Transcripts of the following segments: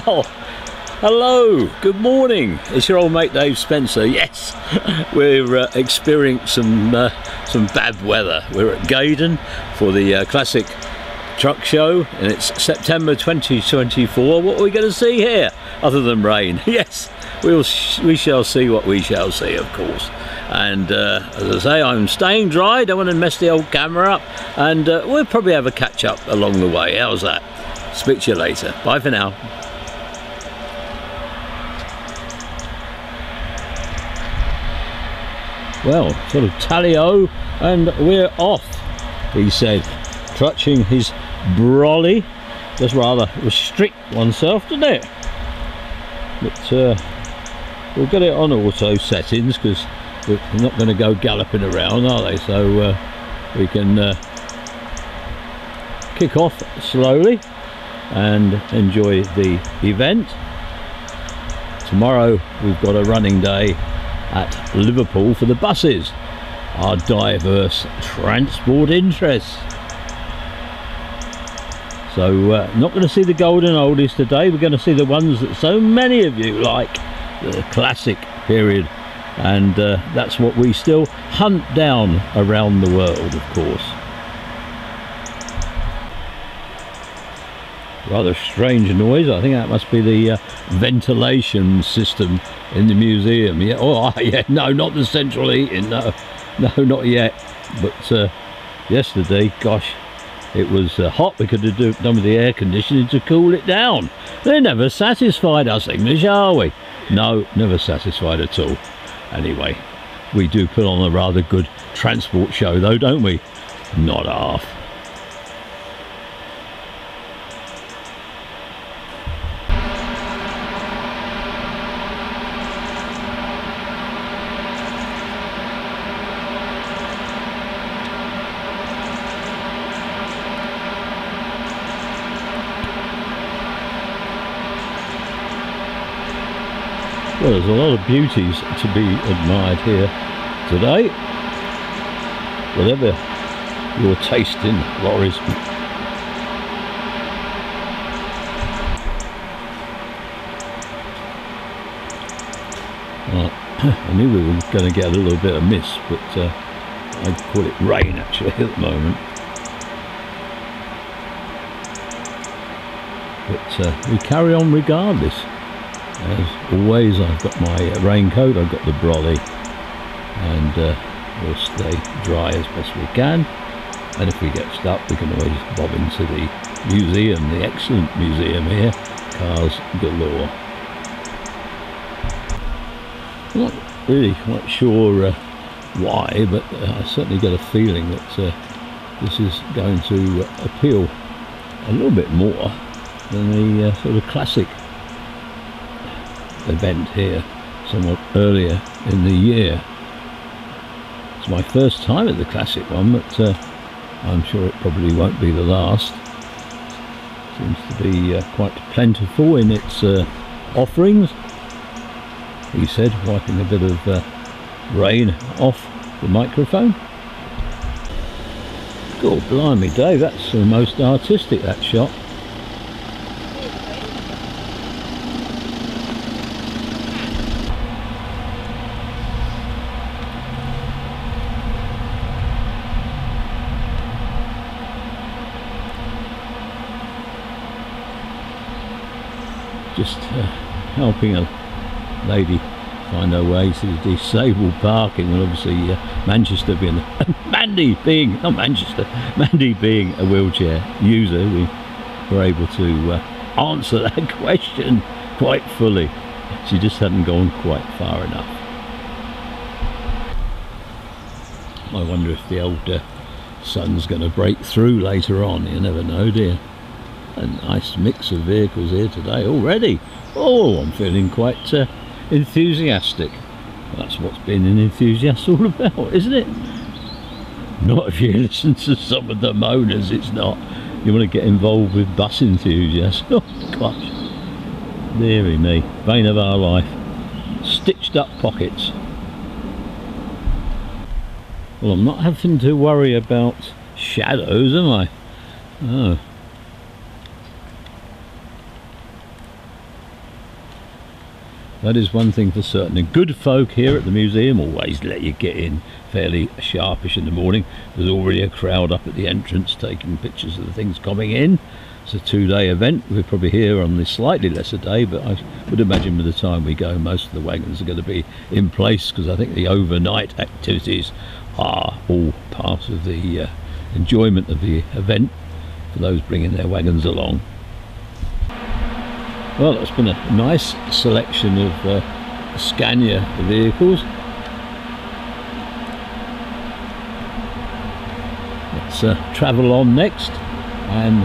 Well, hello, good morning. It's your old mate Dave Spencer. Yes, we're experiencing some bad weather. We're at GAYDON for the classic truck show, and it's September 2024. What are we going to see here other than rain? Yes, we shall see what we shall see, of course. And as I say, I'm staying dry, don't want to mess the old camera up, and we'll probably have a catch up along the way. How's that? Speak to you later. Bye for now. Well, sort of tally-o, and we're off, he said, clutching his brolly. Just rather restrict oneself, doesn't it? But we'll get it on auto settings because we're not going to go galloping around, are they? So we can kick off slowly and enjoy the event. Tomorrow we've got a running day at Liverpool for the buses, our diverse transport interests. So not going to see the golden oldies today. We're going to see the ones that so many of you like, the classic period, and that's what we still hunt down around the world, of course. Rather strange noise. I think that must be the ventilation system in the museum. Yeah. Oh, yeah. No, not the central heating. No, not yet. But yesterday, gosh, it was hot. We could have done with the air conditioning to cool it down. They're never satisfied, us English, are we? No, never satisfied at all. Anyway, we do put on a rather good transport show, though, don't we? Not half. Well, there's a lot of beauties to be admired here today, whatever your taste in lorries. I knew we were going to get a little bit of mist, but I'd call it rain actually at the moment. But we carry on regardless. As always, I've got my raincoat, I've got the brolly, and we'll stay dry as best we can. And if we get stuck, we can always bob into the museum, the excellent museum here, cars galore. I'm not really quite sure why, but I certainly get a feeling that this is going to appeal a little bit more than the sort of classic event here somewhat earlier in the year. It's my first time at the classic one, but I'm sure it probably won't be the last. Seems to be quite plentiful in its offerings, he said, wiping a bit of rain off the microphone. God blimey, Dave, that's the most artistic, that shot. Just helping a lady find her way to the disabled parking. Well, obviously Manchester being Mandy being a wheelchair user, we were able to answer that question quite fully. She just hadn't gone quite far enough. I wonder if the old sun's going to break through later on. You never know, dear. A nice mix of vehicles here today already. Oh, I'm feeling quite enthusiastic. Well, that's what's being an enthusiast all about, isn't it? Not if you listen to some of the moaners, it's not. You want to get involved with bus enthusiasts. Oh gosh, dearie me, bane of our life. Stitched up pockets. Well, I'm not having to worry about shadows, am I? Oh. That is one thing for certain. And good folk here at the museum always let you get in fairly sharpish in the morning. There's already a crowd up at the entrance taking pictures of the things coming in. It's a 2-day event. We're probably here on this slightly lesser day, but I would imagine by the time we go, most of the wagons are going to be in place, because I think the overnight activities are all part of the enjoyment of the event for those bringing their wagons along. Well, it's been a nice selection of Scania vehicles. Let's travel on next and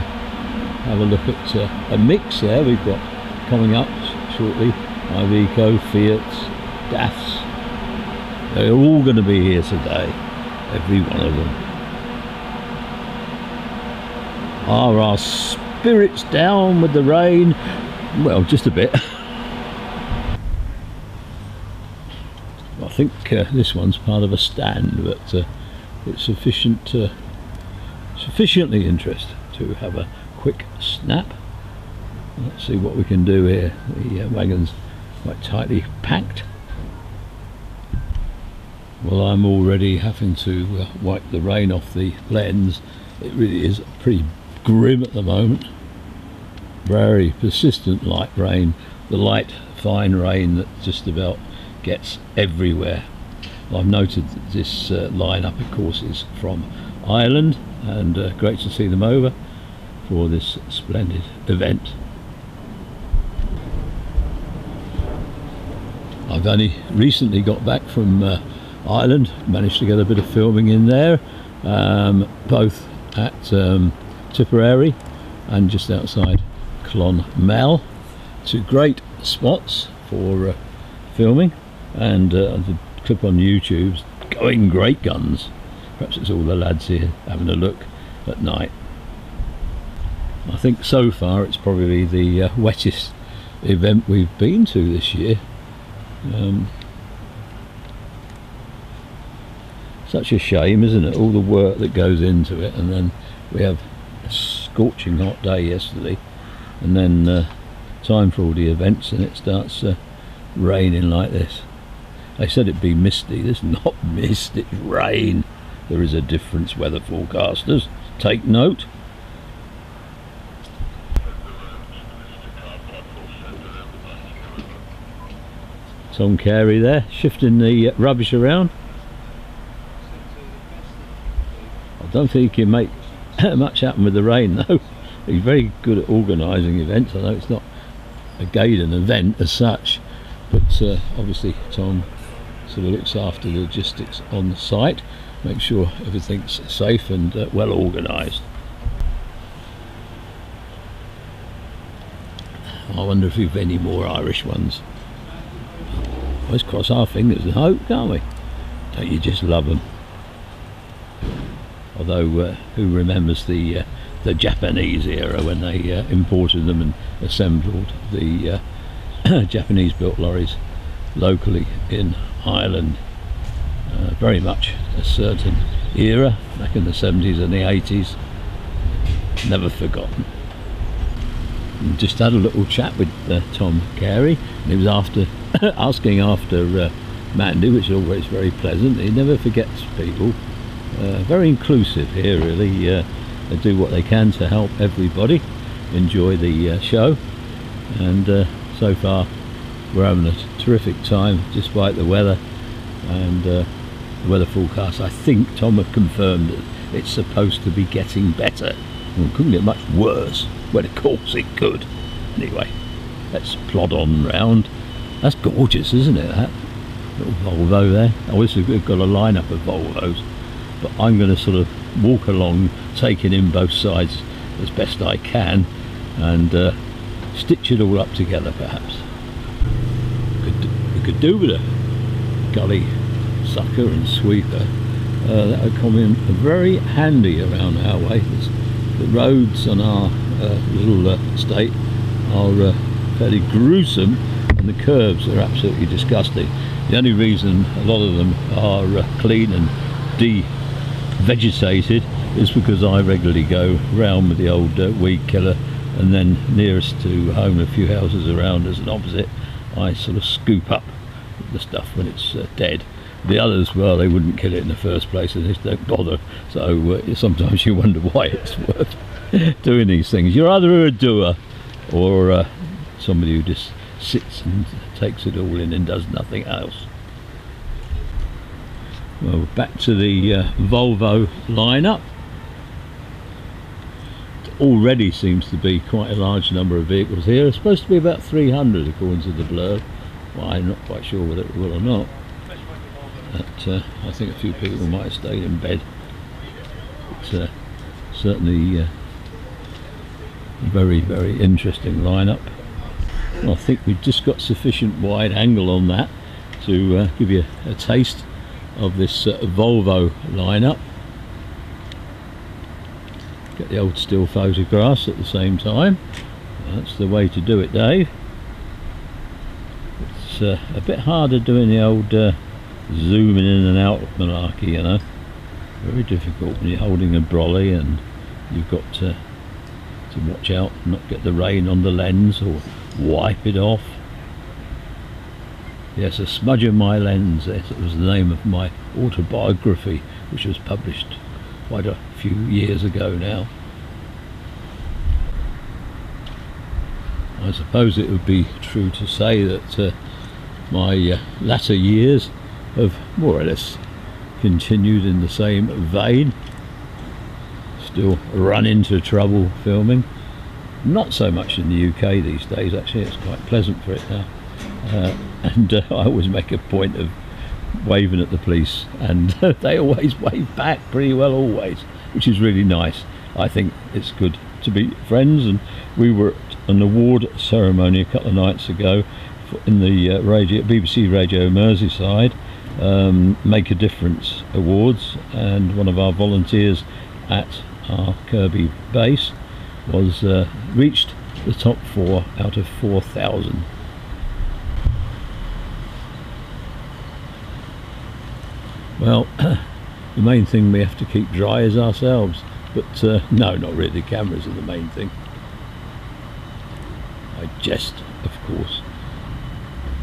have a look at a mix there we've got coming up shortly. Iveco, Fiats, DAFs. They're all going to be here today, every one of them. Are our spirits down with the rain? Well, just a bit. I think this one's part of a stand, but it's sufficiently interesting to have a quick snap. Let's see what we can do here. The wagon's quite tightly packed. Well, I'm already having to wipe the rain off the lens. It really is pretty grim at the moment. Very persistent light rain, the light fine rain that just about gets everywhere. I've noted that this lineup, of course, is from Ireland, and great to see them over for this splendid event. I've only recently got back from Ireland, managed to get a bit of filming in there, both at Tipperary and just outside Clonmel. Two great spots for filming, and the clip on YouTube's going great guns. Perhaps it's all the lads here having a look at night. I think so far it's probably the wettest event we've been to this year. Such a shame, isn't it, all the work that goes into it, and then we have a scorching hot day yesterday, and then time for all the events, and it starts raining like this. They said it'd be misty. This is not mist, it's rain. There is a difference, weather forecasters. Take note. Tom Carey there, shifting the rubbish around. I don't think he can make much happen with the rain though. He's very good at organising events. I know it's not a GAYDON event as such, but obviously Tom sort of looks after the logistics on the site, make sure everything's safe and well organised. I wonder if we've any more Irish ones. Let's cross our fingers and hope, can't we? Don't you just love them? Although who remembers the Japanese era when they imported them and assembled the Japanese built lorries locally in Ireland. Very much a certain era back in the 70s and the 80s, never forgotten. And just had a little chat with Tom Carey, and he was asking after Mandy, which is always very pleasant. He never forgets people. Very inclusive here, really. They do what they can to help everybody enjoy the show, and so far we're having a terrific time despite the weather. And the weather forecast, I think Tom have confirmed that it's supposed to be getting better. Well, it couldn't get much worse. Well, of course it could. Anyway, let's plod on round. That's gorgeous, isn't it, that little Volvo there? I wish we've got a lineup of Volvos, but I'm going to sort of walk along, taking in both sides as best I can, and stitch it all up together perhaps. We could do with a gully sucker and sweeper. That would come in very handy around our way. The roads on our little estate are fairly gruesome, and the curves are absolutely disgusting. The only reason a lot of them are clean and de-vegetated is because I regularly go round with the old weed killer, and then nearest to home, a few houses around us and opposite, I sort of scoop up the stuff when it's dead. The others, well, they wouldn't kill it in the first place, and they just don't bother. So sometimes you wonder why it's worth doing these things. You're either a doer or somebody who just sits and takes it all in and does nothing else. Well, back to the Volvo lineup. Already seems to be quite a large number of vehicles here. It's supposed to be about 300 according to the blurb. Well, I'm not quite sure whether it will or not. But I think a few people might have stayed in bed. It's certainly very, very interesting lineup. Well, I think we've just got sufficient wide angle on that to give you a taste of this Volvo lineup. Get the old still photographs at the same time. That's the way to do it, Dave. It's a bit harder doing the old zooming in and out malarkey, you know. Very difficult when you're holding a brolly and you've got to watch out and not get the rain on the lens or wipe it off. Yes, A Smudge of My Lens, it was the name of my autobiography, which was published quite a few years ago now. I suppose it would be true to say that my latter years have more or less continued in the same vein. Still run into trouble filming. Not so much in the UK these days, actually. It's quite pleasant for it now. And I always make a point of waving at the police, and they always wave back pretty well always, which is really nice. I think it's good to be friends, and we were at an award ceremony a couple of nights ago in the BBC Radio Merseyside, Make a Difference Awards, and one of our volunteers at our Kirby base was reached the top 4 out of 4,000. Well, the main thing we have to keep dry is ourselves, but no, not really. The cameras are the main thing. I jest, of course.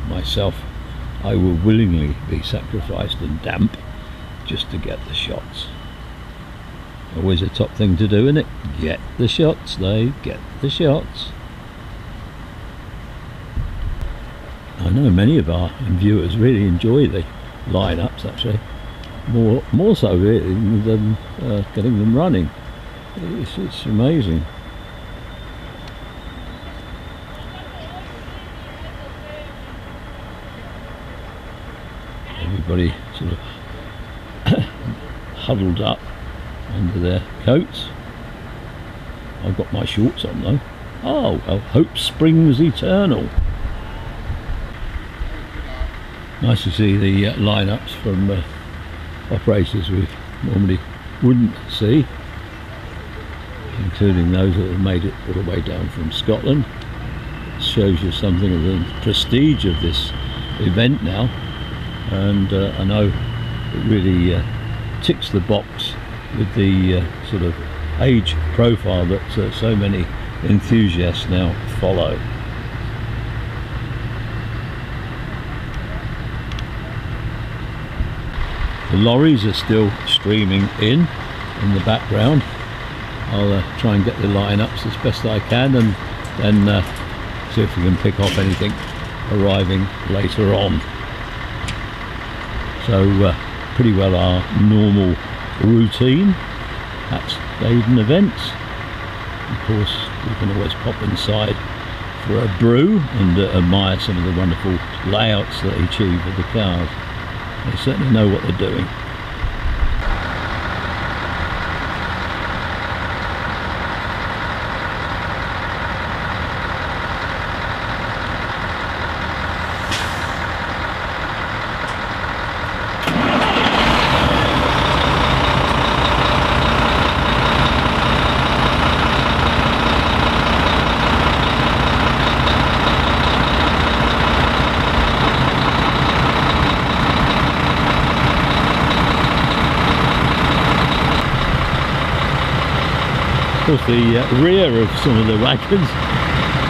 Myself, I will willingly be sacrificed and damp just to get the shots. Always a top thing to do, isn't it? Get the shots, Dave, get the shots. I know many of our viewers really enjoy the lineups, actually. More so really than getting them running. It's amazing. Everybody sort of huddled up under their coats. I've got my shorts on though. Oh well, hope springs eternal. Nice to see the lineups from operators we normally wouldn't see, including those that have made it all the way down from Scotland. It shows you something of the prestige of this event now, and I know it really ticks the box with the sort of age profile that so many enthusiasts now follow. The lorries are still streaming in the background. I'll try and get the lineups as best I can, and then see if we can pick off anything arriving later on. So pretty well our normal routine at GAYDON events. Of course, we can always pop inside for a brew and admire some of the wonderful layouts that they achieve with the cars. They certainly know what they're doing. Of course, the rear of some of the wagons,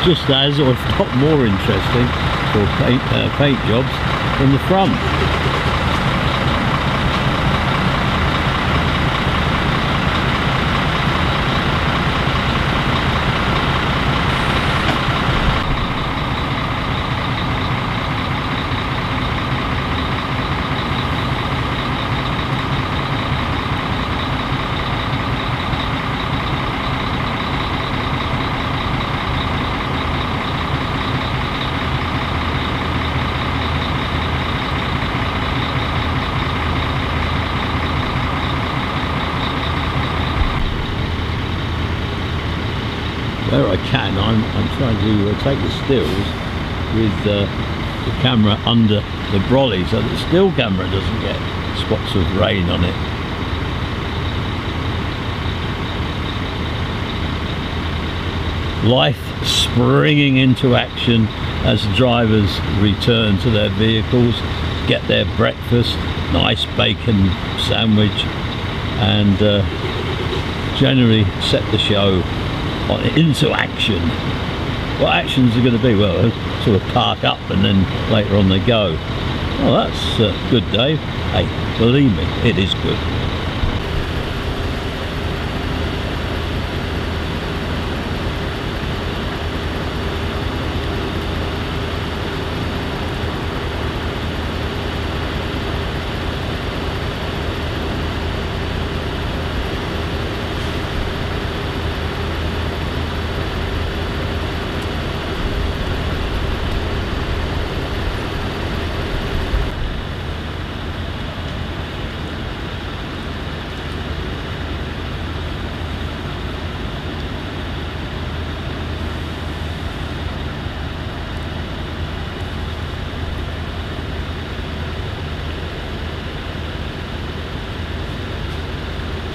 just as, or if not more interesting, for paint jobs from the front. Where I can, I'm trying to take the stills with the camera under the brolly so that the still camera doesn't get spots of rain on it. Life springing into action as drivers return to their vehicles, get their breakfast, nice bacon sandwich, and generally set the show into action. What actions are going to be? Well, they'll sort of park up and then later on they go. Oh, that's good, Dave. Hey, believe me, it is good.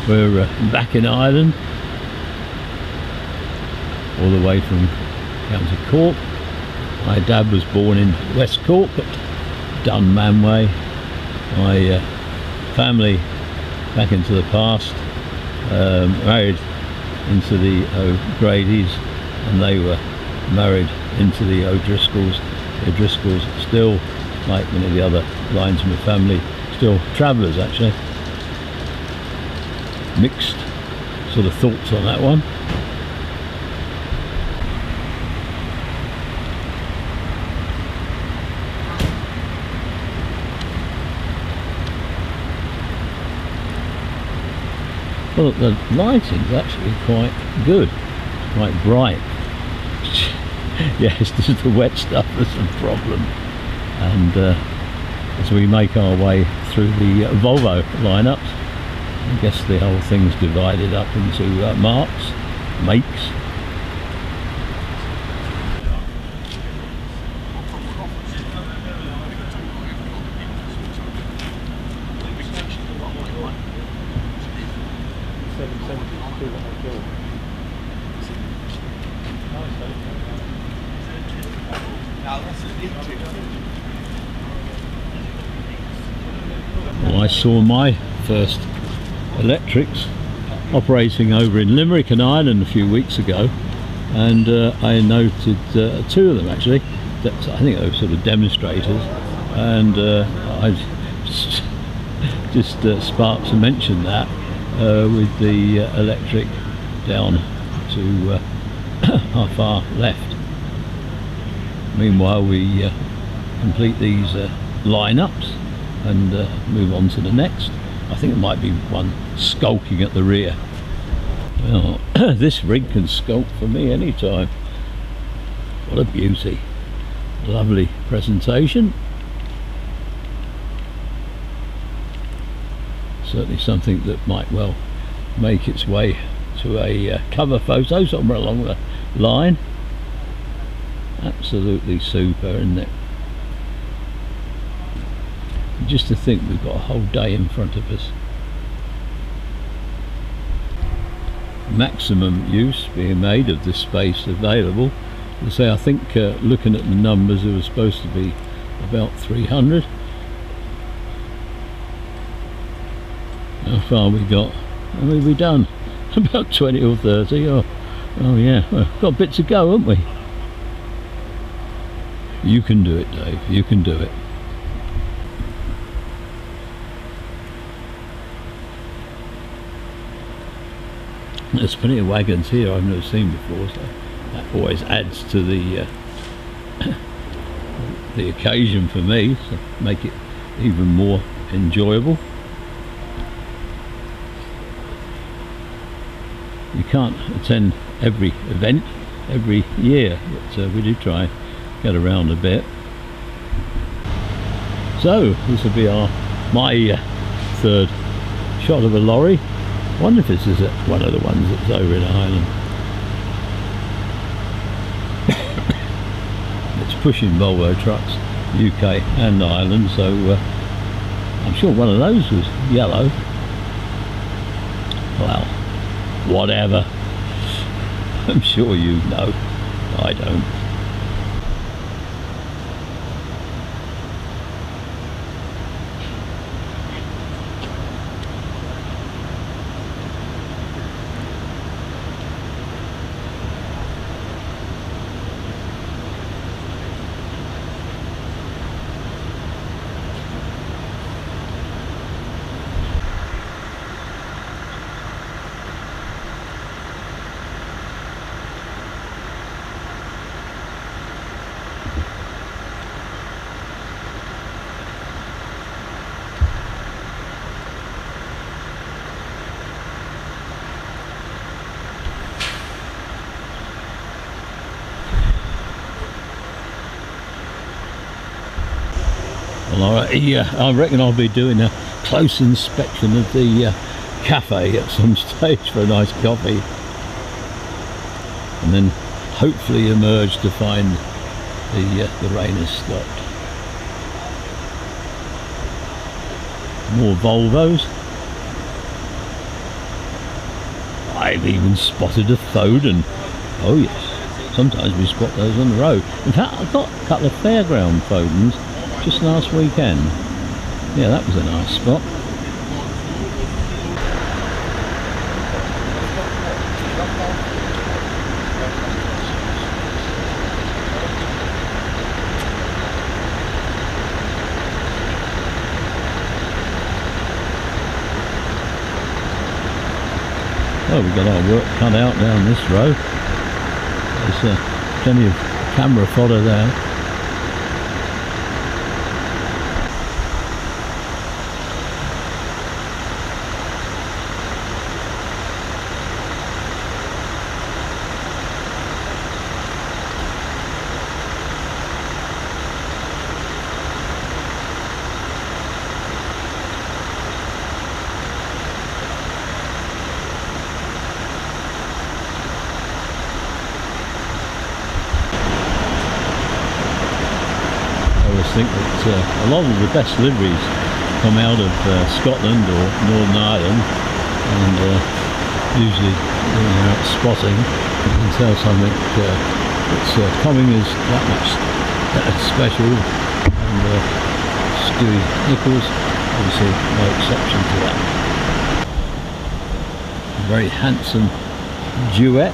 We're back in Ireland, all the way from County Cork. My dad was born in West Cork at Dun Manway. My family, back into the past, married into the O'Grady's, and they were married into the O'Driscolls. The O'Driscolls still, like many of the other lines of my family, still travellers actually. Mixed sort of thoughts on that one. Well, the lighting's actually quite good, quite bright. Yes, this is the wet stuff that's the problem. And as we make our way through the Volvo lineups, I guess the whole thing's divided up into marks, makes. Well, I saw my first electrics operating over in Limerick and Ireland a few weeks ago, and I noted two of them actually. I think they were sort of demonstrators, and I just sparked to mention that with the electric down to our far left. Meanwhile, we complete these lineups and move on to the next. I think it might be one skulking at the rear. Well, this rig can skulk for me anytime. What a beauty. Lovely presentation. Certainly something that might well make its way to a cover photo somewhere along the line. Absolutely super, isn't it? Just to think we've got a whole day in front of us. Maximum use being made of the space available. As I say, I think looking at the numbers, there was supposed to be about 300. How far we got? How many have we done? About 20 or 30. Oh yeah, well, got a bit to go, haven't we? You can do it, Dave. You can do it. There's plenty of wagons here I've never seen before, so that always adds to the the occasion for me, so make it even more enjoyable. You can't attend every event every year, but we do try get around a bit. So this will be my third shot of a lorry. I wonder if this is one of the ones that's over in Ireland. It's pushing Volvo trucks, UK and Ireland, so I'm sure one of those was yellow. Well, whatever. I'm sure you know. I don't. Well, I reckon I'll be doing a close inspection of the cafe at some stage for a nice coffee, and then hopefully emerge to find the rain has stopped. More Volvos. I've even spotted a Foden. Oh yes, sometimes we spot those on the road. In fact, I got a couple of fairground Fodens just last weekend. Yeah, that was a nice spot. Well, we've got our work cut out down this road. There's plenty of camera fodder there. I think that a lot of the best liveries come out of Scotland or Northern Ireland, and usually when you're out spotting you can tell something that's coming is that much special, and Stewie Nichols obviously no exception to that. A very handsome duet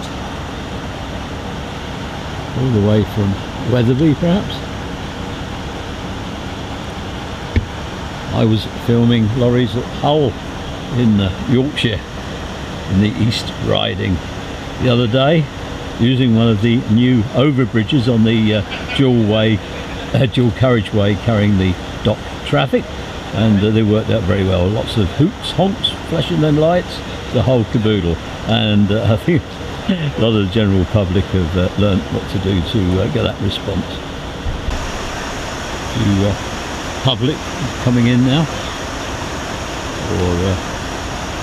all the way from Wetherby perhaps. I was filming lorries at Hull in Yorkshire in the East Riding the other day, using one of the new overbridges on the dual carriageway carrying the dock traffic, and they worked out very well. Lots of hoots, honks, flashing them lights, the whole caboodle, and I think a lot of the general public have learnt what to do to get that response. Public coming in now, or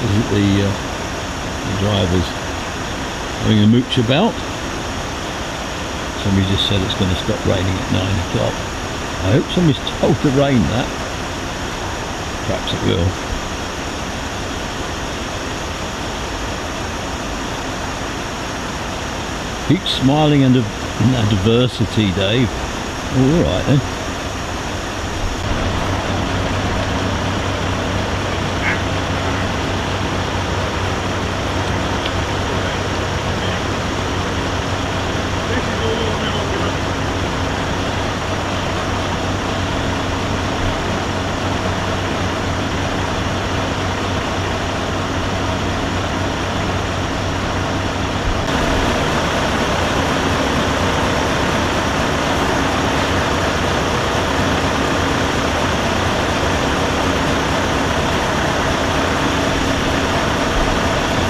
is it the drivers having a mooch about? Somebody just said it's going to stop raining at 9 o'clock. I hope somebody's told the rain that. Perhaps it will. Keep smiling and adversity, Dave. All right then.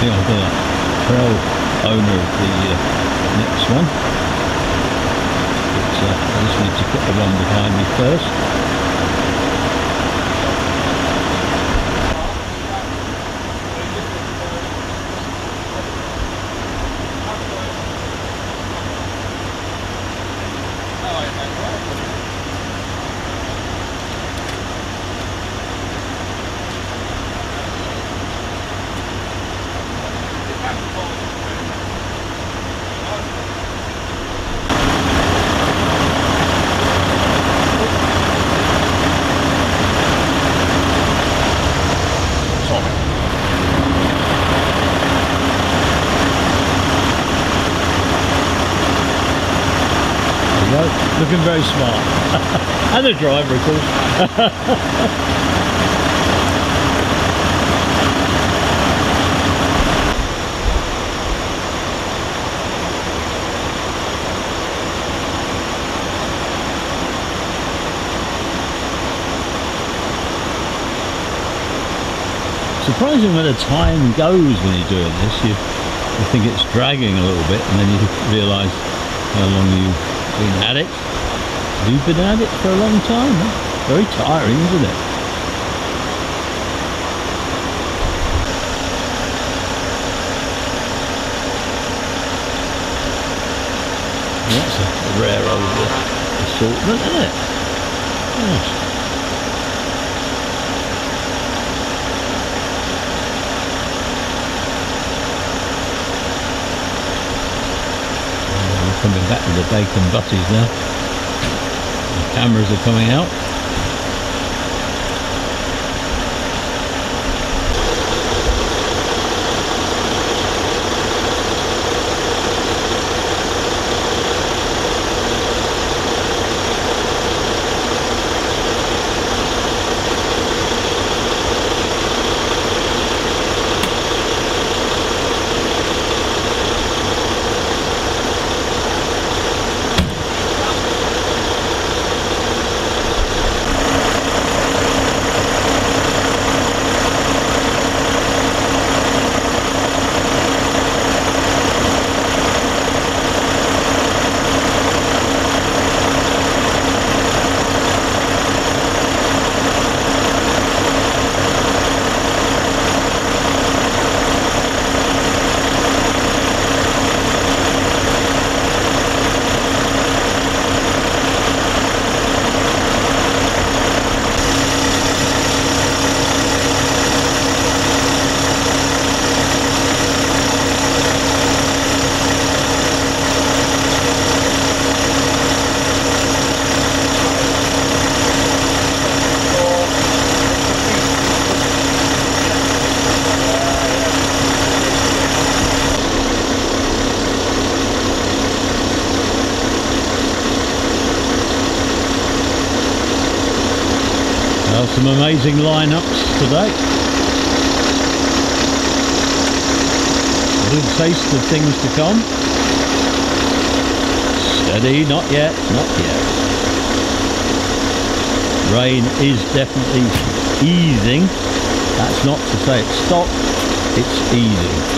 think I've got a proud owner of the next one. But I just need to put the one behind me first. Looking very smart. And the driver, of course. Surprising where the time goes when you're doing this. You think it's dragging a little bit, and then you realise how long you've been at it. You've been at it for a long time, huh? Very tiring, isn't it? That's a rare old assortment, isn't it? Yes. We're coming back to the bacon butties now. Cameras are coming out. Some amazing lineups today. A little taste of things to come. Steady, not yet, not yet. Rain is definitely easing. That's not to say it's stopped, it's easing.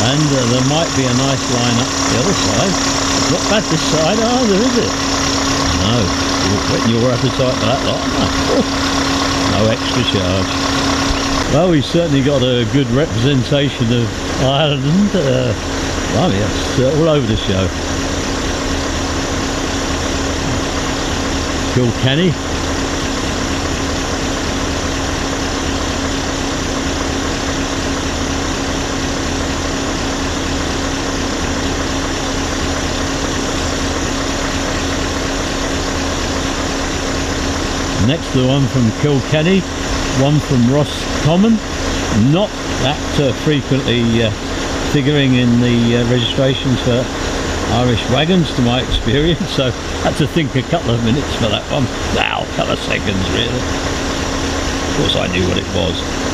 And there might be a nice line up the other side. It's not bad this side either, is it? No, you're whetting your appetite for that lot. No extra charge. Well, we've certainly got a good representation of Ireland. Blimey, that's all over the show. Kilkenny. Next the one from Kilkenny, one from Roscommon, not that frequently figuring in the registrations for Irish wagons to my experience, so I had to think a couple of minutes for that one. Wow, a couple of seconds really. Of course I knew what it was.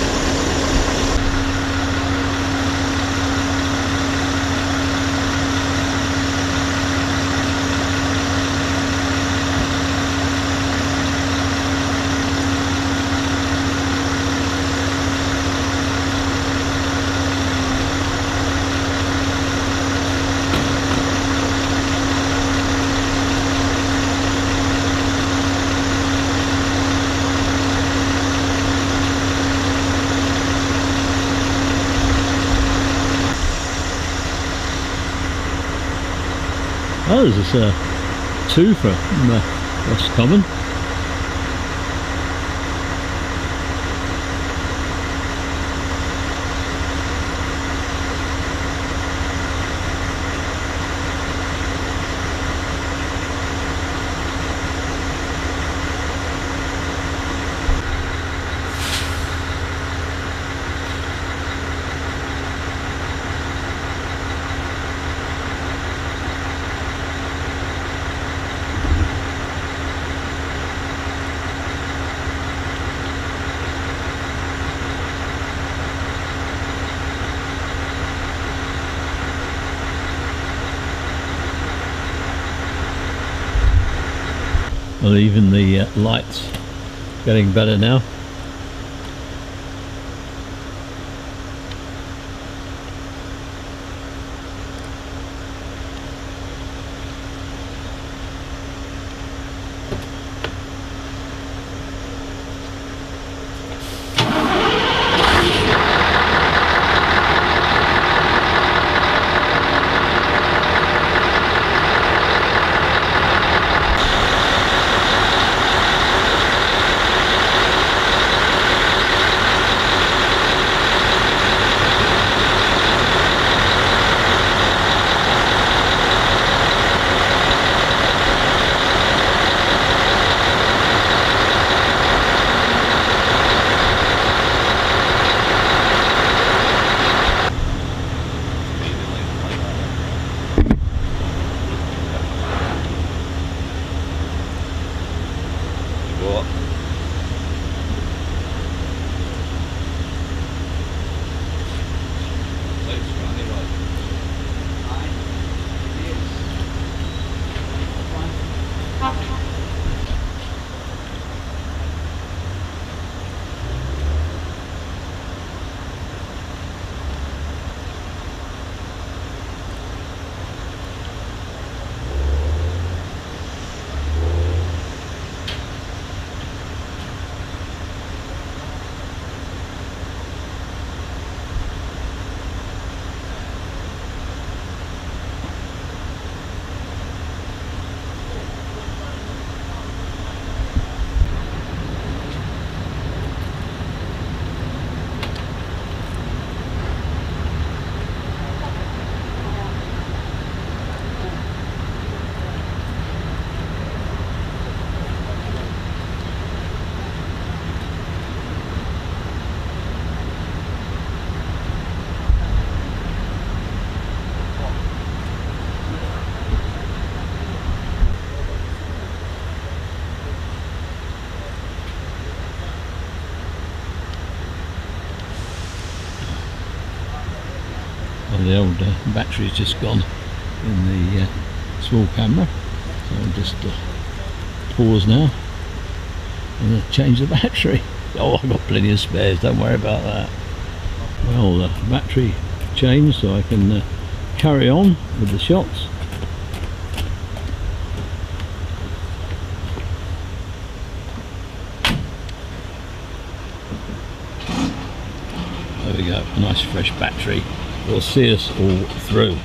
Oh, there's this 2 from West Common. Well, even the lights getting better now. The old battery's just gone in the small camera, so I'll just pause now and change the battery. Oh, I've got plenty of spares, don't worry about that. Well, the battery changed, so I can carry on with the shots. There we go, a nice fresh battery will see us all through.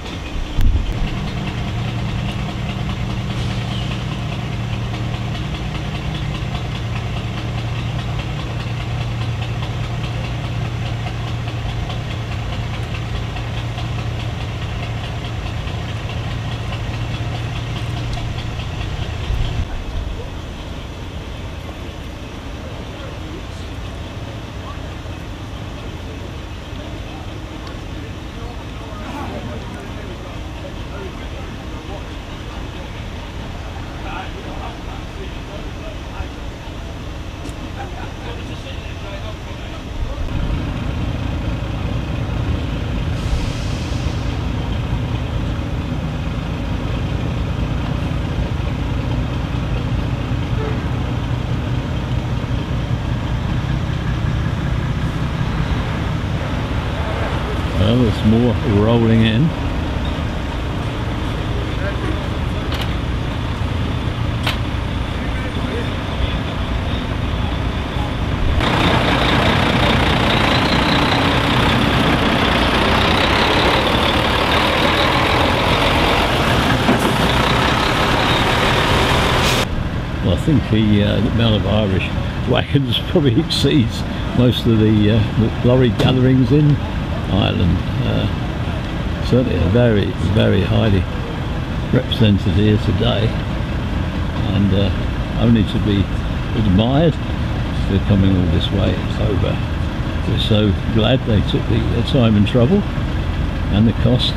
Well, there's more rolling in. Well, I think the amount of Irish wagons probably exceeds most of the lorry gatherings in Ireland. Certainly very, very highly represented here today, and only to be admired for coming all this way over. We're so glad they took the time and trouble and the cost.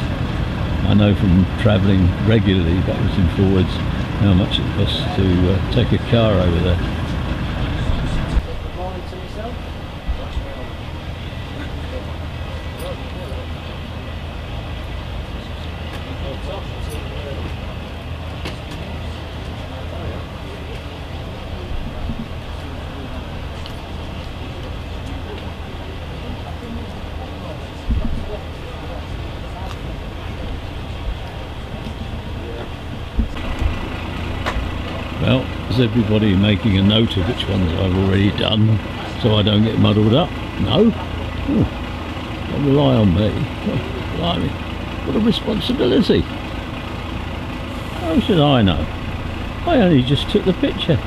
I know from travelling regularly backwards and forwards how much it costs to take a car over there. Well, is everybody making a note of which ones I've already done so I don't get muddled up? No? Oh, don't rely on me. Oh, blimey, what a responsibility. How should I know? I only just took the picture.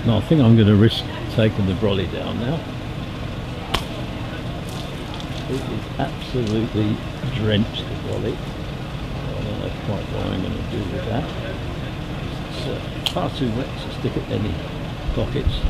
No, I think I'm going to risk taking the brolly down now. It is absolutely drenched, the brolly. I don't know quite what I'm going to do with that. It's far too wet to stick at any pockets.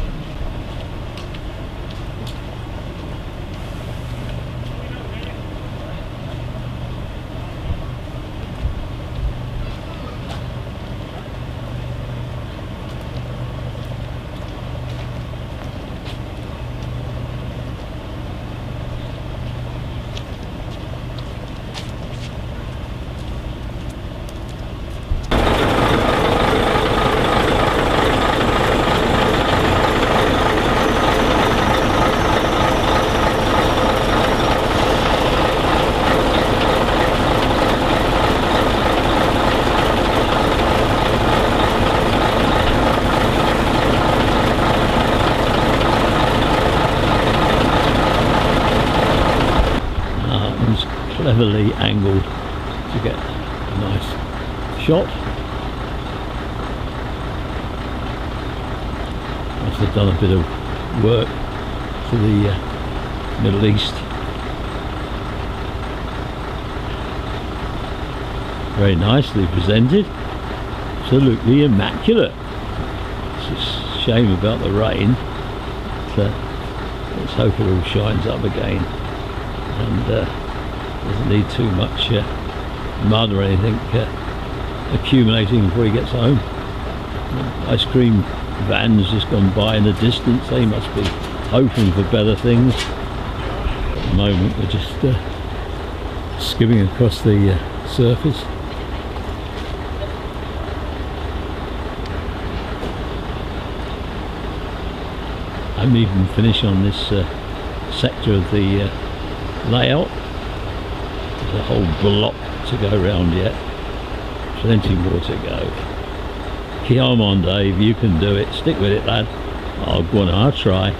Cleverly angled to get a nice shot. Must have done a bit of work for the Middle East. Very nicely presented, absolutely immaculate. It's a shame about the rain, but let's hope it all shines up again and doesn't need too much mud or anything accumulating before he gets home. Ice cream vans just gone by in the distance. They must be hoping for better things. At the moment we're just skimming across the surface. I haven't even finished on this sector of the layout. There's a whole block to go around yet. Plenty more to go. Come on Dave, you can do it. Stick with it, lad. Oh, go on, I'll try.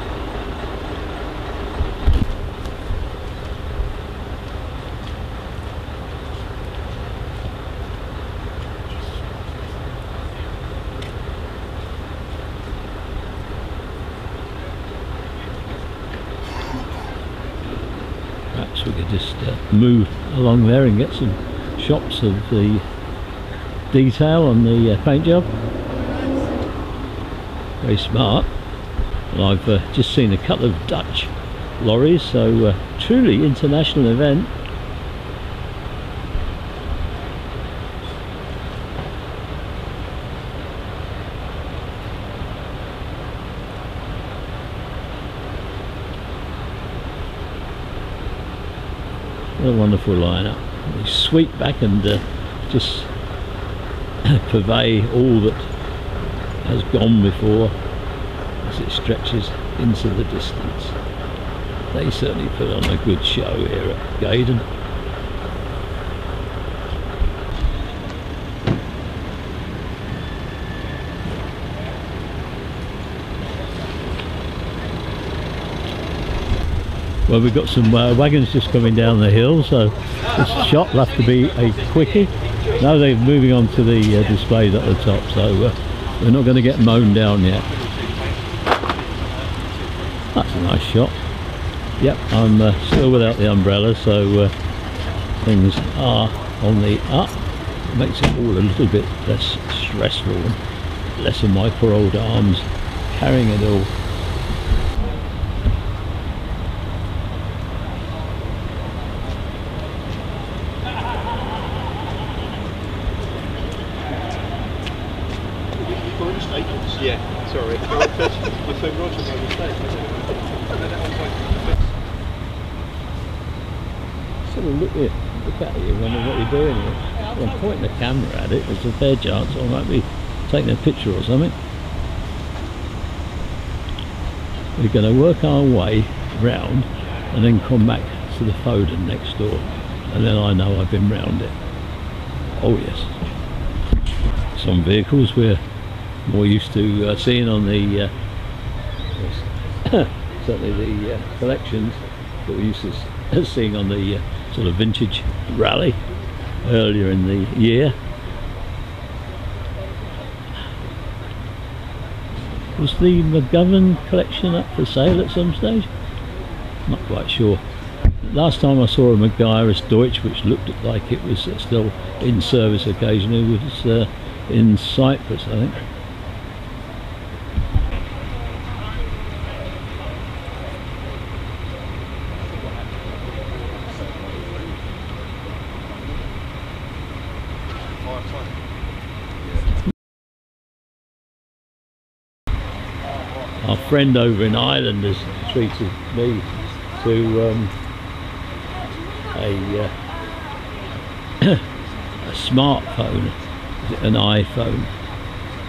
Perhaps we could just move along there and get some shots of the detail on the paint job. Very smart. And I've just seen a couple of Dutch lorries, so truly international event. What a wonderful lineup. They sweep back and just purvey all that has gone before as it stretches into the distance. They certainly put on a good show here at GAYDON. Well, we've got some wagons just coming down the hill, so this shot will have to be a quickie. Now they're moving on to the displays at the top, so we're not going to get mown down yet. That's a nice shot. Yep, I'm still without the umbrella, so things are on the up. It makes it all a little bit less stressful and less of my poor old arms carrying it all. Yeah, sorry. I phoned Roger by mistake. Sort of look at you, wondering what you're doing here. Well, I'm pointing the camera at it. There's a fair chance I might be taking a picture or something. We're going to work our way round and then come back to the Foden next door, and then I know I've been round it. Oh yes. Some vehicles we're more used to seeing on the certainly the collections that we're used to seeing on the sort of vintage rally earlier in the year. Was the McGovern collection up for sale at some stage? Not quite sure. Last time I saw a Maguire's Deutsch, which looked like it was still in service occasionally, was in Cyprus, I think. Our friend over in Ireland has treated me to a smartphone, an iPhone,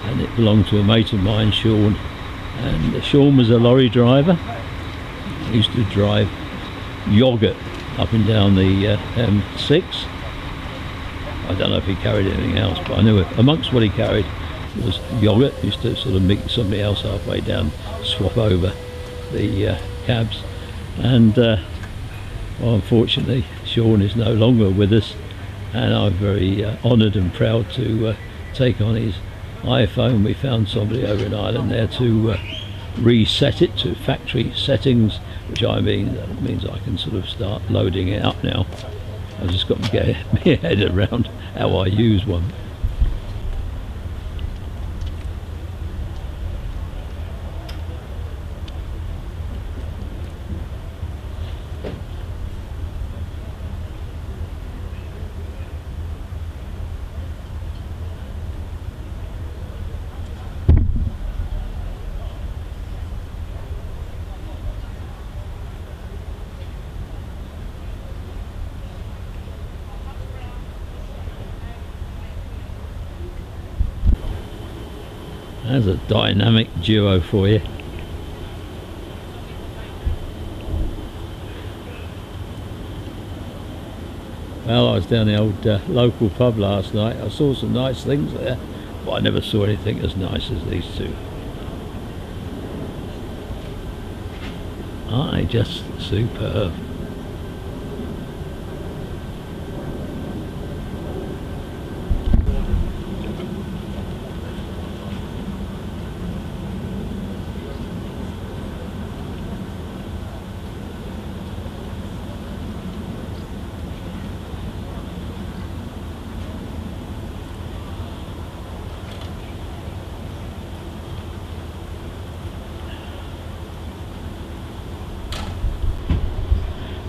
and it belonged to a mate of mine, Sean, and Sean was a lorry driver. He used to drive yogurt up and down the M6. I don't know if he carried anything else, but I knew amongst what he carried was yogurt. He used to sort of meet somebody else halfway down, swap over the cabs, and well, unfortunately Sean is no longer with us, and I'm very honoured and proud to take on his iPhone. We found somebody over in Ireland there to reset it to factory settings, which I mean that means I can sort of start loading it up now. I've just got to get my head around how I use one. There's a dynamic duo for you. Well, I was down the old local pub last night. I saw some nice things there, but I never saw anything as nice as these two. Aren't they just superb?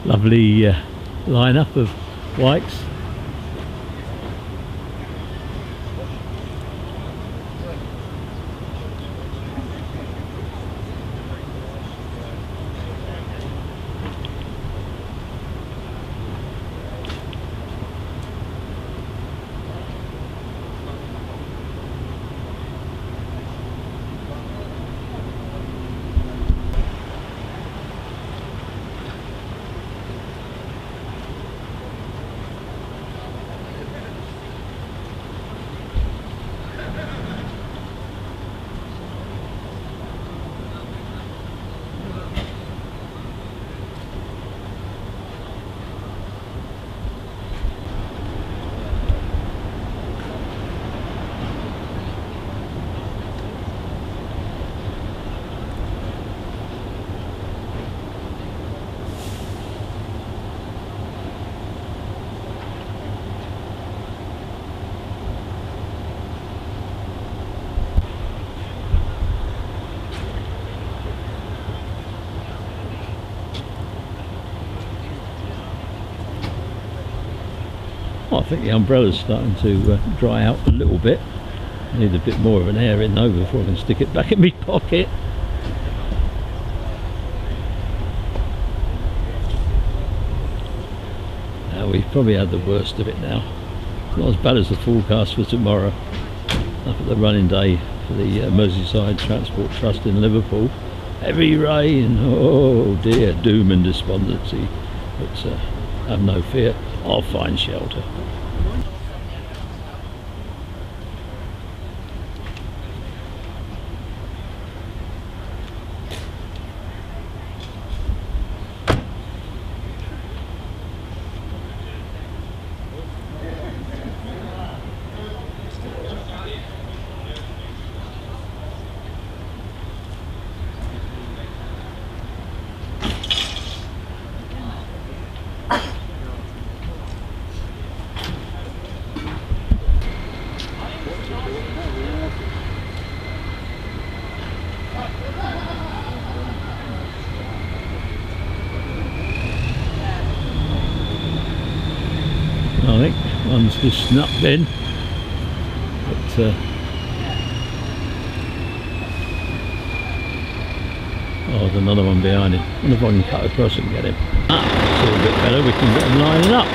Lovely lineup of bikes. Well, I think the umbrella's starting to dry out a little bit. I need a bit more of an air in though before I can stick it back in my pocket. We've probably had the worst of it now. It's not as bad as the forecast for tomorrow. Up at the running day for the Merseyside Transport Trust in Liverpool. Heavy rain, oh dear, doom and despondency. But have no fear, I'll find shelter. I think one's just snuck in, but oh, there's another one behind him. I wonder if I can cut across and get him. That's all a bit better, we can get them lining up.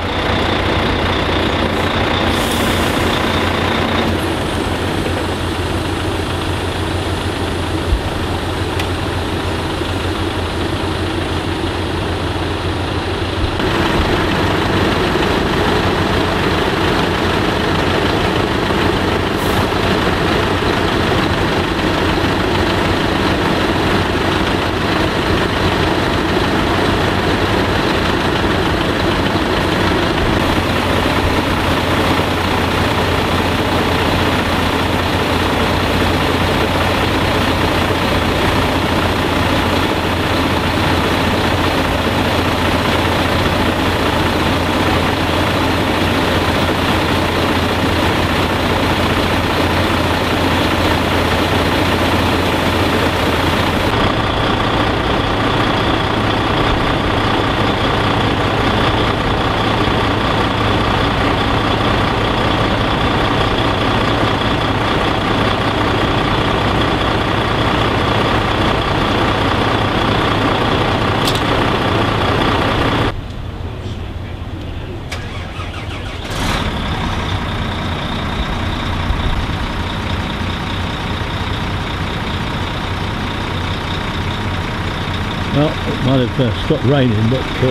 kind of stopped raining, but the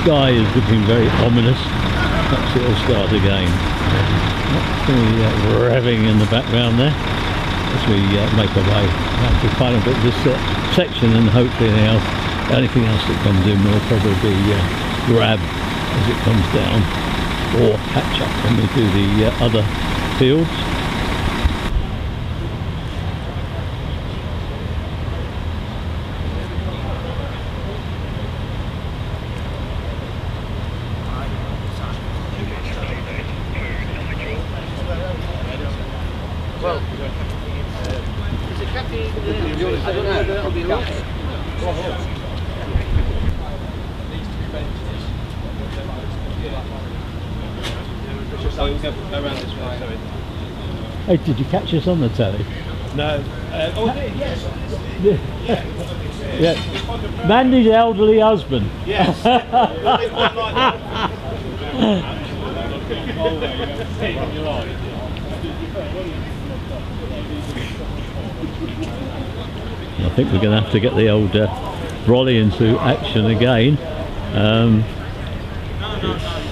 sky is looking very ominous. Perhaps it'll start again. That's the revving in the background there as we make our way back to the final bit of this section, and hopefully anything else that comes in will probably grab as it comes down, or catch up when we do the other fields. Well, is it Kathy? I don't know whether that'll be right. Hey, did you catch us on the telly? No. Oh, yes. Yeah. Mandy's elderly husband. Yes. I think we're going to have to get the old brolly into action again.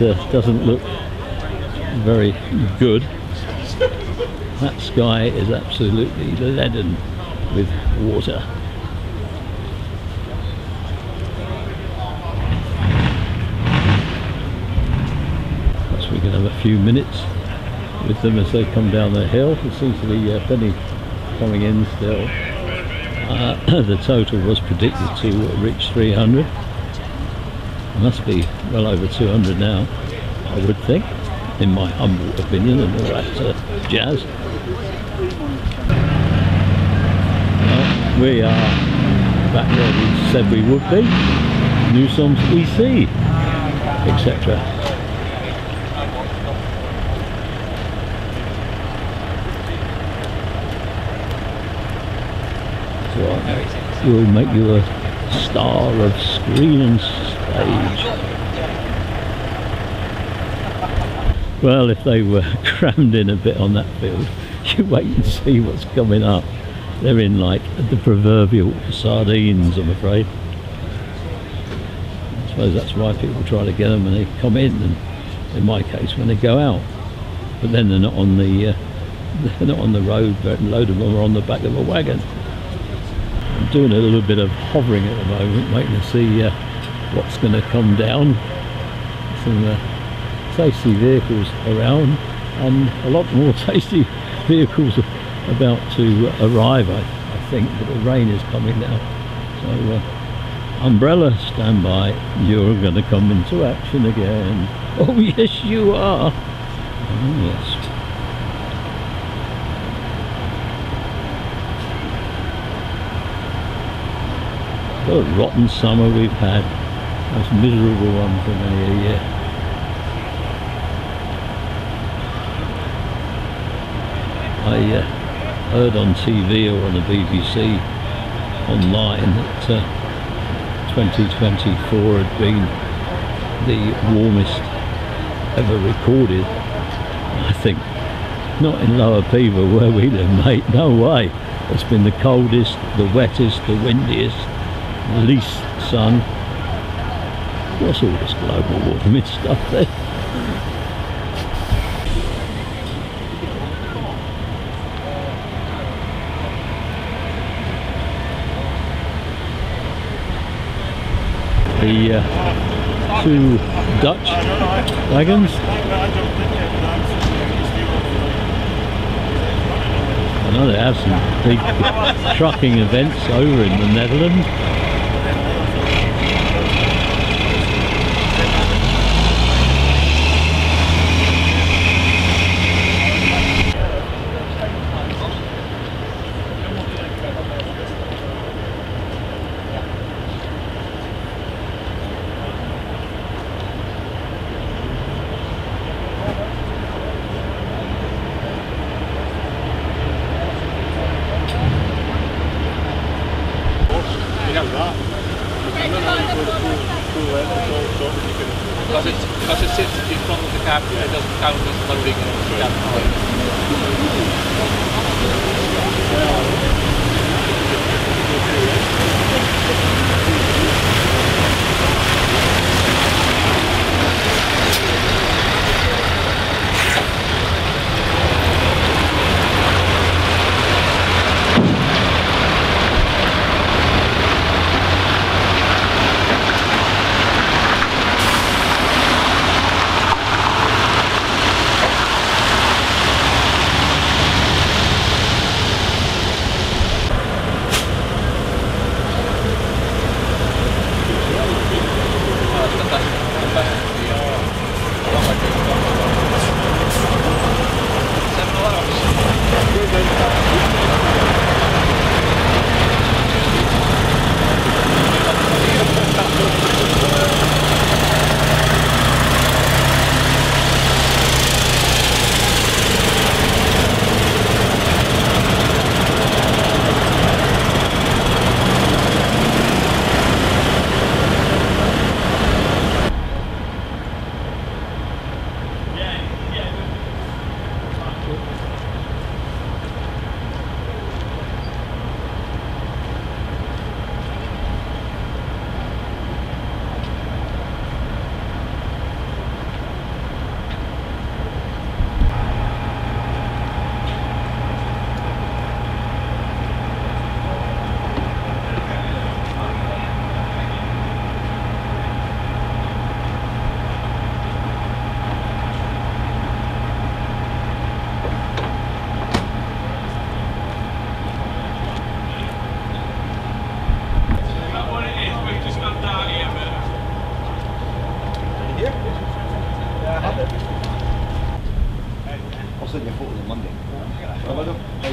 It doesn't look very good. That sky is absolutely leaden with water. Perhaps we can have a few minutes with them as they come down the hill. There seems to be plenty coming in still. The total was predicted to reach 300. It must be well over 200 now, I would think, in my humble opinion, and all that jazz. Well, we are back where we said we would be. New songs EC, etc. So we'll make you a star of screen and stage. Well, if they were crammed in a bit on that field, you wait and see what's coming up. They're in like the proverbial sardines, I'm afraid. I suppose that's why people try to get them when they come in, and in my case when they go out. But then they're not on the road. A load of them are on the back of a wagon. I'm doing a little bit of hovering at the moment, waiting to see what's going to come down. Some tasty vehicles around, and a lot more tasty vehicles about to arrive, I think, but the rain is coming now. So umbrella, stand by, you're going to come into action again. Oh yes you are. Oh yes. What a rotten summer we've had. Most miserable one for many a year. I heard on TV or on the BBC online that 2024 had been the warmest ever recorded. I think not in Lower Peover where we live, mate, no way. It's been the coldest, the wettest, the windiest, the least sun. What's all this global warming stuff there? The two Dutch wagons. I know they have some big trucking events over in the Netherlands. Because it sits in front of the cab, it doesn't count as loading the cab.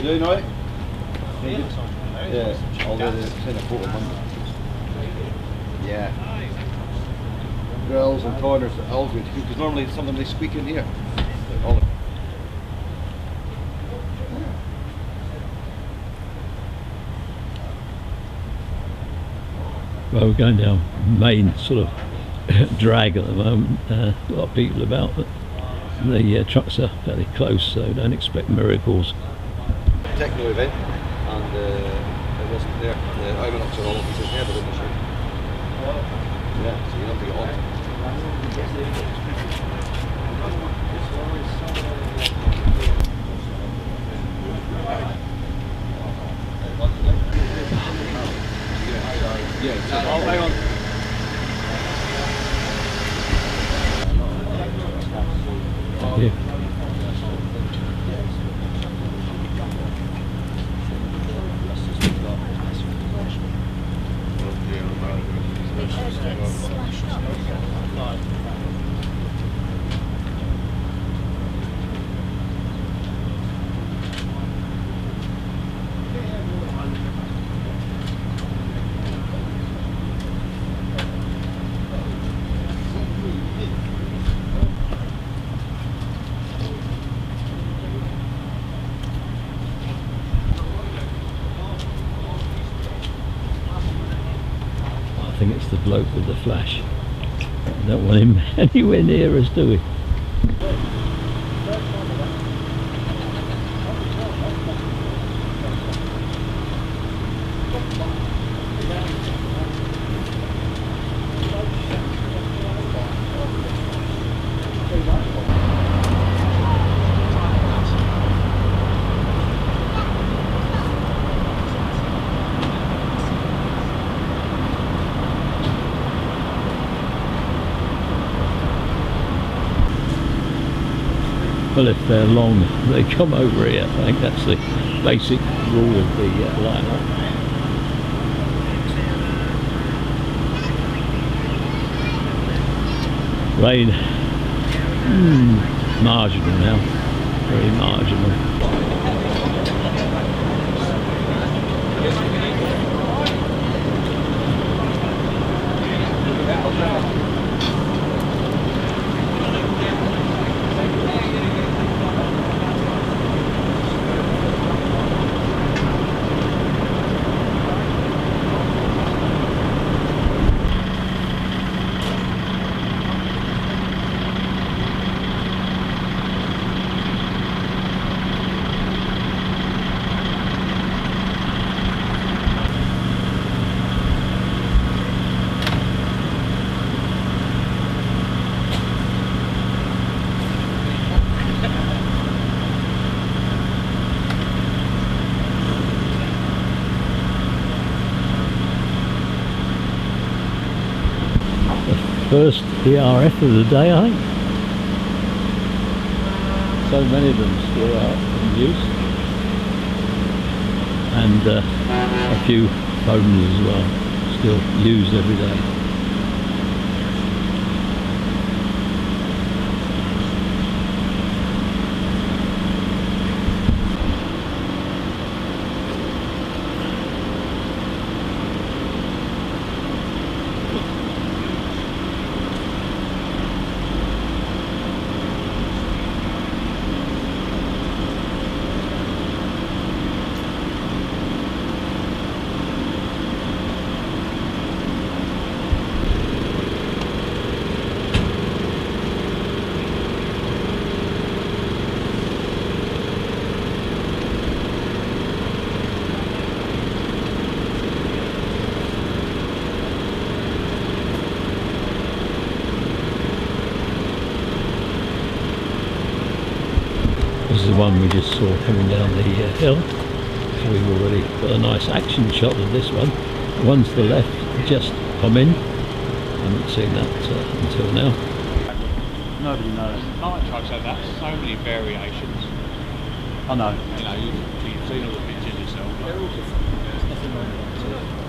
doing, right? Yeah, I'll send a photo Monday. Yeah. Grills and corners, all good, because normally it's something they squeak in here. All well, we're going down main sort of drag at the moment. A lot of people about, but the trucks are fairly close, so don't expect miracles. techno event, and it wasn't there. The Ivanhoes are all offices never in the show. Yeah, so you have to get on. Yeah, so I'll hang on. Thank you. I think it's the bloke with the flash. We don't want him anywhere near us, do we? Well, if they're long, they come over here. I think that's the basic rule of the lineup. Rain, marginal now, very marginal. First ERF of the day, I think. So many of them still out in use, and a few phones as well, still used every day. This is the one we just saw coming down the hill, so we've already got a nice action shot of this one. The one to the left just come in, haven't seen that until now. Nobody knows. Night trucks have that, so many variations. I know. You know, you've seen all the pictures yourself. They're all different. There's nothing wrong with that.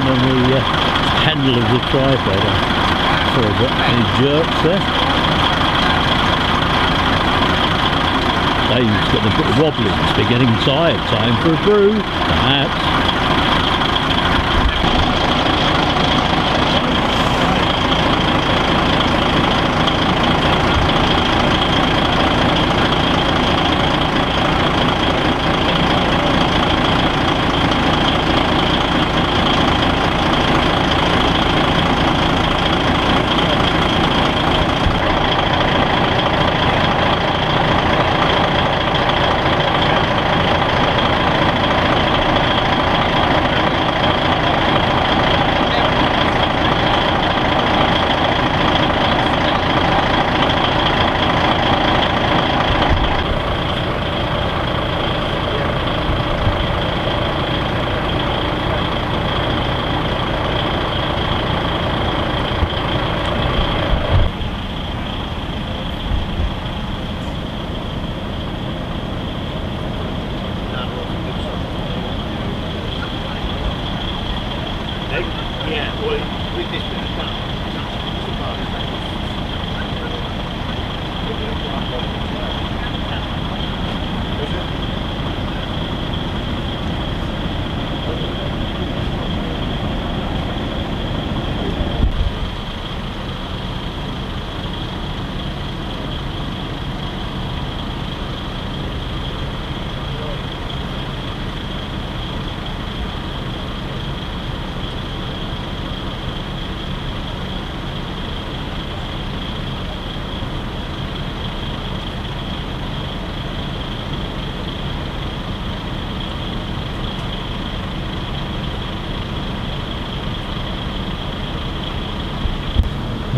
working on the handle of the tripod. Sorry, got any jerks there? Dave's got a bit of wobbly, must be getting tired. Time for a brew, perhaps.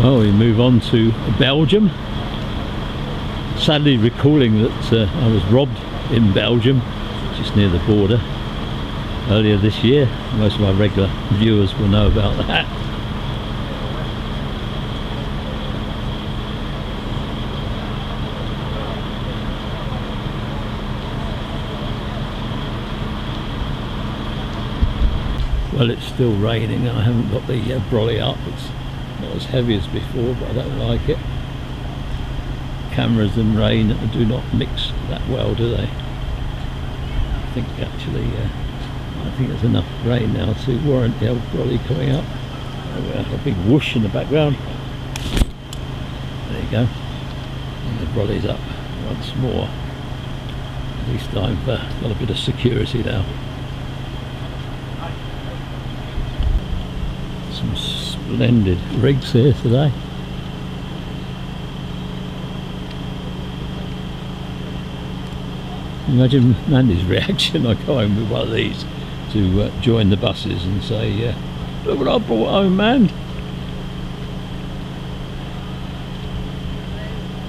Well, we move on to Belgium. Sadly recalling that I was robbed in Belgium, just near the border, earlier this year. Most of my regular viewers will know about that. Well, it's still raining. I haven't got the brolly up. It's not as heavy as before, but I don't like it. Cameras and rain do not mix that well, do they? I think actually, I think there's enough rain now to warrant the old brolly coming up. Oh, we have a big whoosh in the background. There you go. And the brolly's up once more. At least I've got a bit of security now. Some splendid rigs here today. Imagine Mandy's reaction. I go home with one of these to join the buses and say, look what I brought home, man.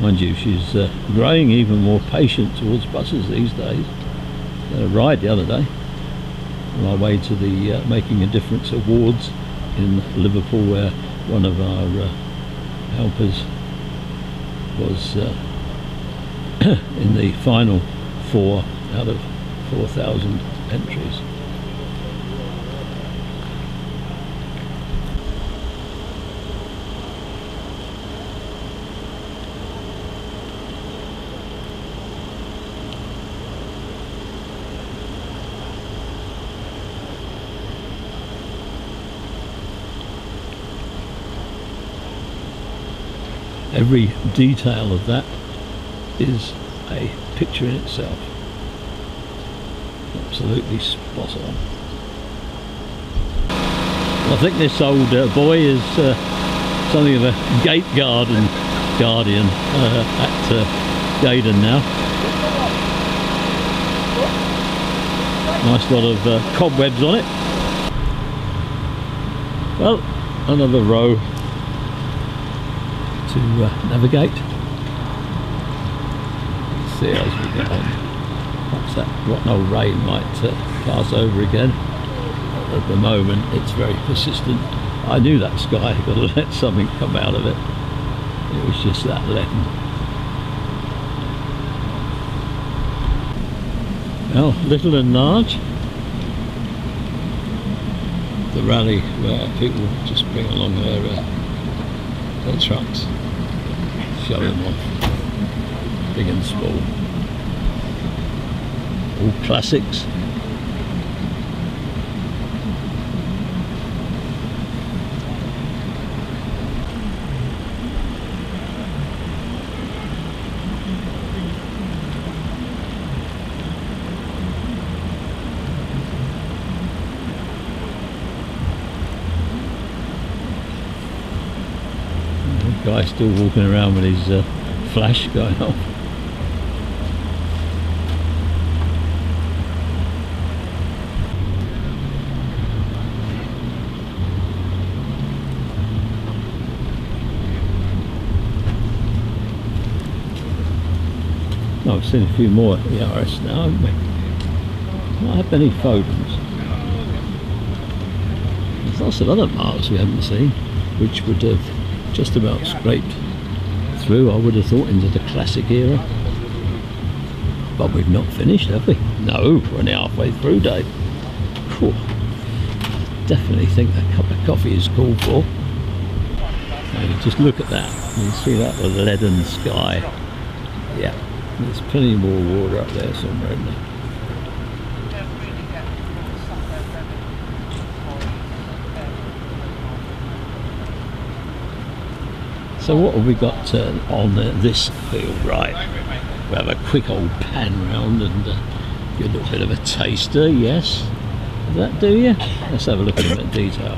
Mind you, she's growing even more patient towards buses these days. I had a ride the other day on our way to the Making a Difference Awards in Liverpool, where one of our helpers was in the final 4 out of 4,000 entries. Every detail of that is a picture in itself. Absolutely spot on. I think this old boy is something of a gate guardian at GAYDON now. Nice lot of cobwebs on it. Well, another row to navigate. Let's see as we get on. Perhaps that rotten old rain might pass over again. At the moment it's very persistent. I knew that sky had got to let something come out of it. It was just that leaden. Well, little and large. the rally where people just bring along their trucks, show them off, big and small, all classics. Guy still walking around with his flash going off. Oh, I've seen a few more ERS now, haven't we? Not had many photos. There's lots of other marks we haven't seen, which would have just about scraped through, I would have thought, into the classic era. But we've not finished, have we? No, we're only halfway through, Dave. Cool. Definitely think a cup of coffee is called for. Now, just look at that. You can see that with leaden sky. Yeah, there's plenty more water up there somewhere, isn't there? So what have we got on this field? Right, we have a quick old pan round and get a little bit of a taster, yes. Does that do you? Let's have a look at them in detail.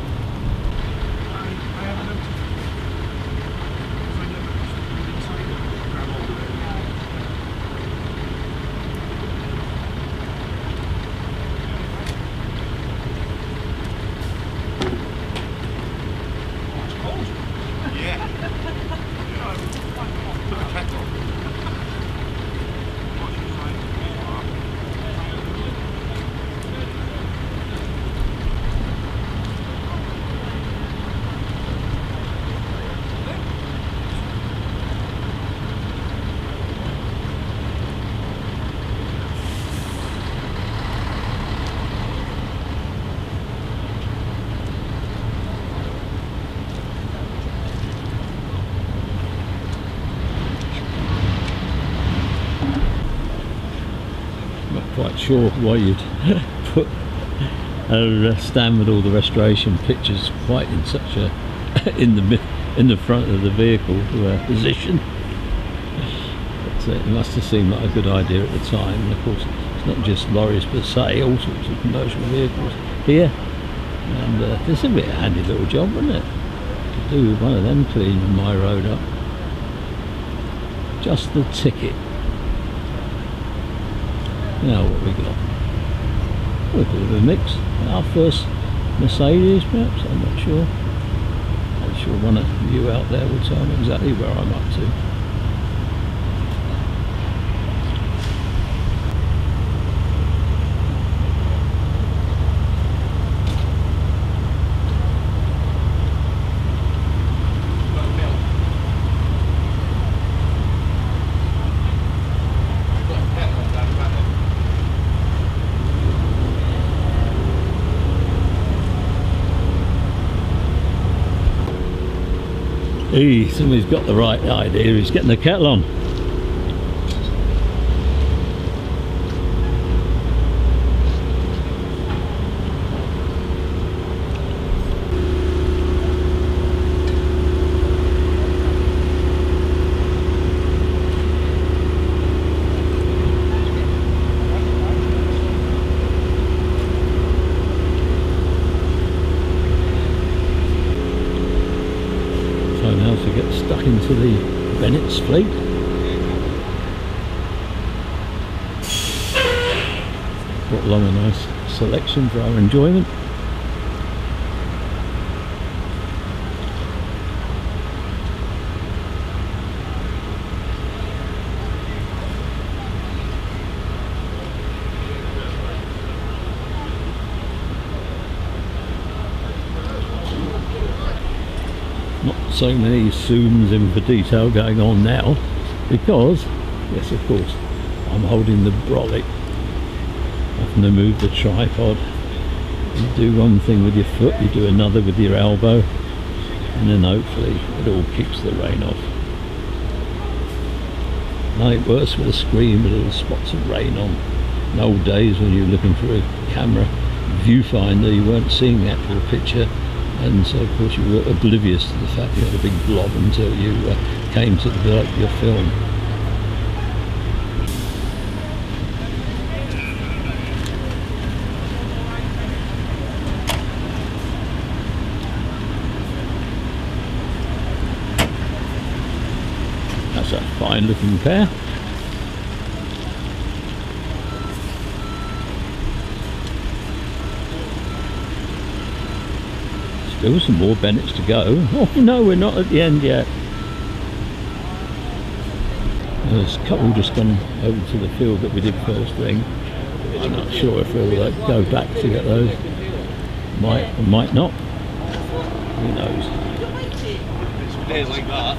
Quite sure why you'd put a stand with all the restoration pictures quite in such a in the front of the vehicle position. But it must have seemed like a good idea at the time. And of course, it's not just lorries per se, all sorts of commercial vehicles here. And this would be a handy little job, wouldn't it? To do one of them cleaning my road up. Just the ticket. Now what we got? A bit of a mix. Our first Mercedes perhaps, I'm not sure. I'm sure one of you out there will tell me exactly where I'm up to. Somebody's got the right idea, he's getting the kettle on. Into the Bennett's fleet. Brought along a nice selection for our enjoyment. So many zooms in for detail going on now because, yes of course, I'm holding the brolic. I'm going to move the tripod You do one thing with your foot, you do another with your elbow, and then hopefully it all keeps the rain off. Nothing worse with a screen with little spots of rain on. In old days when you were looking for a camera viewfinder, you weren't seeing the actual picture, and so of course you were oblivious to the fact you had a big blob until you came to develop your film. That's a fine looking pair. Still some more Bennetts to go. Oh no, we're not at the end yet. There's a couple just gone over to the field that we did first thing. I'm not sure if we'll go back to get those. Might or might not. Who knows? It's days like that.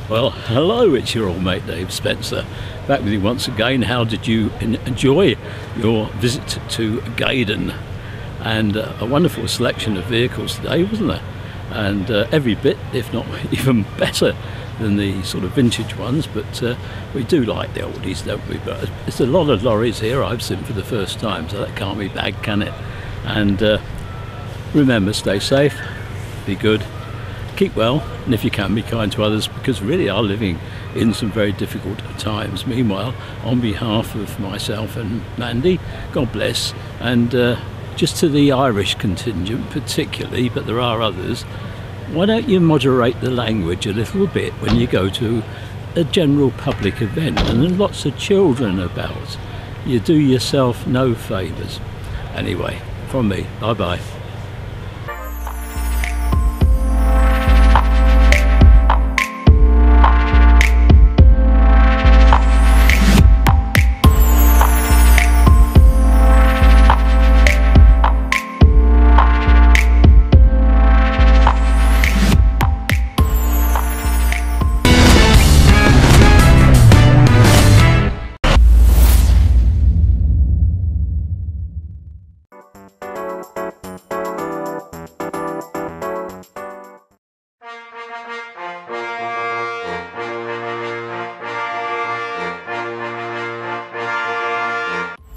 Well, hello, it's your old mate Dave Spencer, back with you once again. How did you enjoy your visit to GAYDON? And a wonderful selection of vehicles today, wasn't there? And every bit, if not even better than the sort of vintage ones, but we do like the oldies, don't we? But it's a lot of lorries here I've seen for the first time, so that can't be bad, can it? And remember, stay safe, be good, keep well, and if you can, be kind to others, because we really are living in some very difficult times. Meanwhile, on behalf of myself and Mandy, God bless, and just to the Irish contingent particularly, but there are others, why don't you moderate the language a little bit when you go to a general public event and there's lots of children about? You do yourself no favours. Anyway, from me, bye bye.